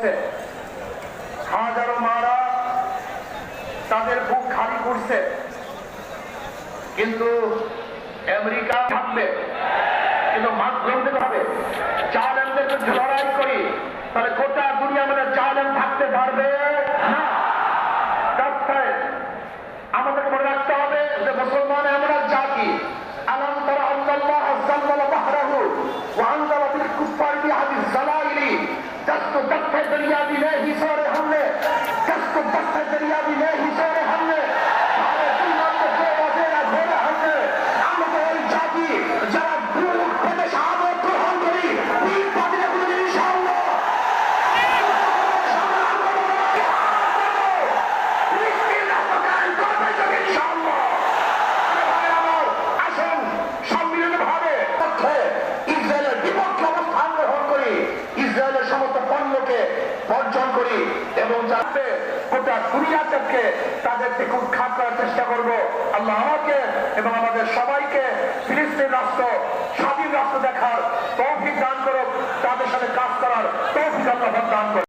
করছে, হাজারো মারা তাদের বুক খালি করছে, কিন্তু আমেরিকা থাকবে, কিন্তু মাধ্যম দিতে হবে। জালেমদের বিরুদ্ধে লড়াই করি, তাহলে গোটা দুনিয়া আমাদের জালেম থাকতে পারবে না। আমাদেরকে মনে রাখতে হবে যে মুসলমান এমন এক জাতি, আলাম তারা আল্লাহ আযাল্লাল বাহরাহু ওয়া আনজালা বিল কুফারি বিহাদিস জালাইলি দস্তু দস্তে দরিয়া भी नहीं हिसारे हमने दस्तु दस्ते दरिया भी नहीं हिसारे हमने सारे दुनिया को बेवजह ना घोरा हमने। আমরা ওই জাতি যারা বুক পেতে শাহাদাত গ্রহণ করি, বীর বাতিলে বলি ইনশাআল্লাহ বর্জন করি এবং যাতে গোটা দুনিয়া থেকে তাদের থেকে উৎখাত করার চেষ্টা করব। আল্লাহ আমাকে এবং আমাদের সবাইকে ফিলিস্তিন রাষ্ট্র স্বাধীন রাষ্ট্র দেখার তৌফিক দান করুক, তাদের সাথে কাজ করার তৌফিক আল্লাহ দান করুক।